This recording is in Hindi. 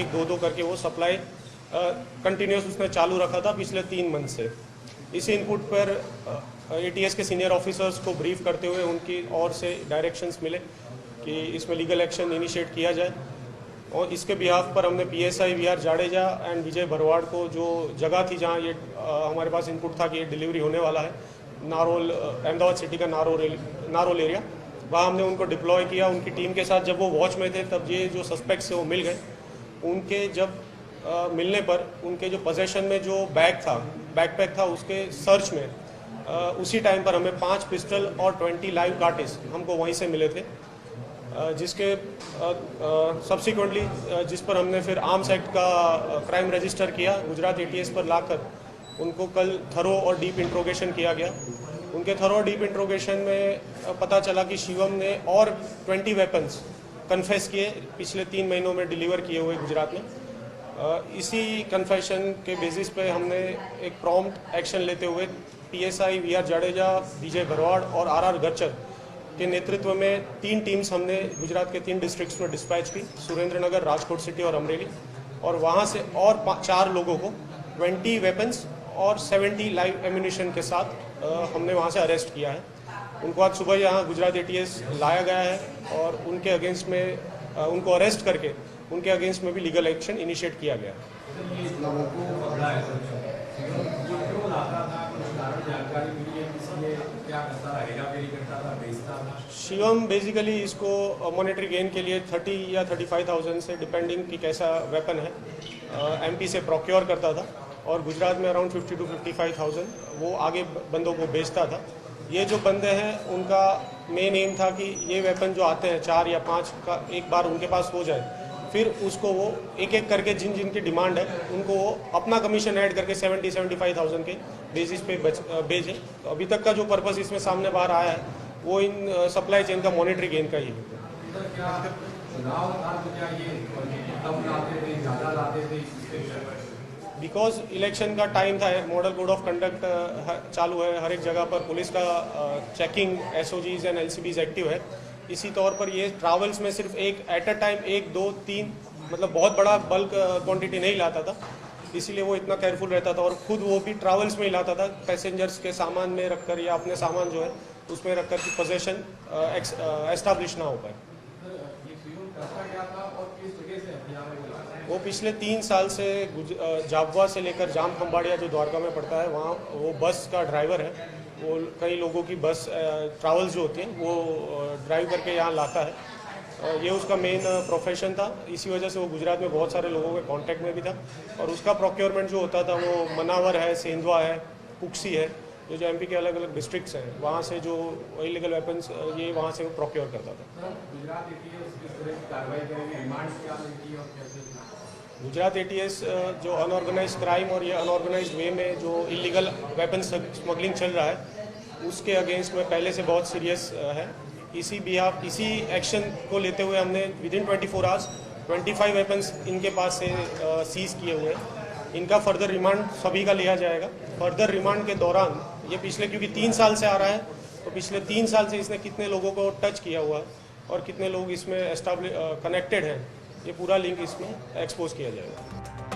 दो दो करके वो सप्लाई कंटिन्यूस उसने चालू रखा था पिछले 3 मंथ से। इसी इनपुट पर एटीएस के सीनियर ऑफिसर्स को ब्रीफ करते हुए उनकी ओर से डायरेक्शंस मिले कि इसमें लीगल एक्शन इनिशिएट किया जाए, और इसके बिहाफ पर हमने पीएसआई वीआर जाडेजा एंड विजय भरवाड़ को जो जगह थी जहां ये हमारे पास इनपुट था कि ये डिलीवरी होने वाला है, नारोल अहमदाबाद सिटी का नारोल एरिया, वहाँ हमने उनको डिप्लॉय किया। उनकी टीम के साथ जब वो वॉच में थे तब ये जो सस्पेक्ट्स है वो मिल गए। उनके जब मिलने पर उनके जो पोजेशन में जो बैकपैक था उसके सर्च में उसी टाइम पर हमें 5 पिस्टल और 20 लाइव कार्टिज हमको वहीं से मिले थे, जिसके सब्सिक्वेंटली जिस पर हमने फिर आर्म्स एक्ट का क्राइम रजिस्टर किया, गुजरात एटीएस पर लाकर उनको कल थरो और डीप इंट्रोगेशन किया गया। उनके थरो और डीप इंट्रोगेशन में पता चला कि शिवम ने और 20 वेपन्स कन्फेस किए पिछले 3 महीनों में डिलीवर किए हुए गुजरात में। इसी कन्फेशन के बेसिस पे हमने एक प्रॉम्प्ट एक्शन लेते हुए पीएसआई वीआर जाडेजा, विजय भरवाड़ और आरआर गच्चर के नेतृत्व में 3 टीम्स हमने गुजरात के 3 डिस्ट्रिक्ट्स में डिस्पैच की, सुरेंद्रनगर, राजकोट सिटी और अमरेली, और वहाँ से और 4 लोगों को 20 वेपन्स और 70 लाइव एम्यूनिशन के साथ हमने वहाँ से अरेस्ट किया है। उनको आज सुबह यहाँ गुजरात एटीएस लाया गया है और उनके अगेंस्ट में उनको अरेस्ट करके उनके अगेंस्ट में भी लीगल एक्शन इनिशिएट किया गया है। शिवम बेसिकली इसको मॉनेटरी गेन के लिए 30 या 35,000 से डिपेंडिंग कि कैसा वेपन है एमपी से प्रोक्योर करता था, और गुजरात में अराउंड 50 to 55,000 वो आगे बंदों को बेचता था। ये जो बंदे हैं उनका मेन एम था कि ये वेपन जो आते हैं 4 या 5 का एक बार उनके पास हो जाए, फिर उसको वो एक एक करके जिन जिन की डिमांड है उनको वो अपना कमीशन ऐड करके 70-75,000 के बेसिस पे बेचे। तो अभी तक का जो पर्पस इसमें सामने बाहर आया है वो इन सप्लाई चेन का मॉनेटरी गेन का ही है। बिकॉज इलेक्शन का टाइम था, मॉडल कोड ऑफ कंडक्ट चालू है, हर एक जगह पर पुलिस का चेकिंग एसओजीज एंड एलसीबीज एक्टिव है। इसी तौर पर ये ट्रैवल्स में सिर्फ एक एट अ टाइम 1, 2, 3 मतलब बहुत बड़ा बल्क क्वांटिटी नहीं लाता था, इसीलिए वो इतना केयरफुल रहता था, और खुद वो भी ट्रैवल्स में ही लाता था, पैसेंजर्स के सामान में रखकर या अपने सामान जो है उसमें रखकर कि पोजेशन एस्टैब्लिश ना हो पाए। वो पिछले 3 साल से जाबवा से लेकर जाम खंबाड़िया जो द्वारका में पड़ता है वहाँ वो बस का ड्राइवर है। वो कई लोगों की बस ट्रैवल्स जो होती हैं वो ड्राइव करके यहाँ लाता है। ये उसका मेन प्रोफेशन था, इसी वजह से वो गुजरात में बहुत सारे लोगों के कांटेक्ट में भी था, और उसका प्रोक्योरमेंट जो होता था वो मनावर है, सेंधवा है, कुक्सी है, जो एमपी के अलग अलग डिस्ट्रिक्ट्स हैं, वहाँ से जो इलीगल वेपन्स ये वहाँ से वो प्रोक्योर करता था। गुजरात एटीएस जो अनऑर्गेनाइज्ड क्राइम और ये अनऑर्गेनाइज्ड वे में जो इलीगल वेपन स्मगलिंग चल रहा है उसके अगेंस्ट में पहले से बहुत सीरियस है। इसी एक्शन को लेते हुए हमने विदिन 24 आवर्स 25 वेपन्स इनके पास से सीज किए हुए हैं। इनका फर्दर रिमांड सभी का लिया जाएगा। फर्दर रिमांड के दौरान ये पिछले क्योंकि 3 साल से आ रहा है, तो पिछले 3 साल से इसने कितने लोगों को टच किया हुआ है और कितने लोग इसमें कनेक्टेड हैं, ये पूरा लिंक इसमें एक्सपोज किया जाएगा।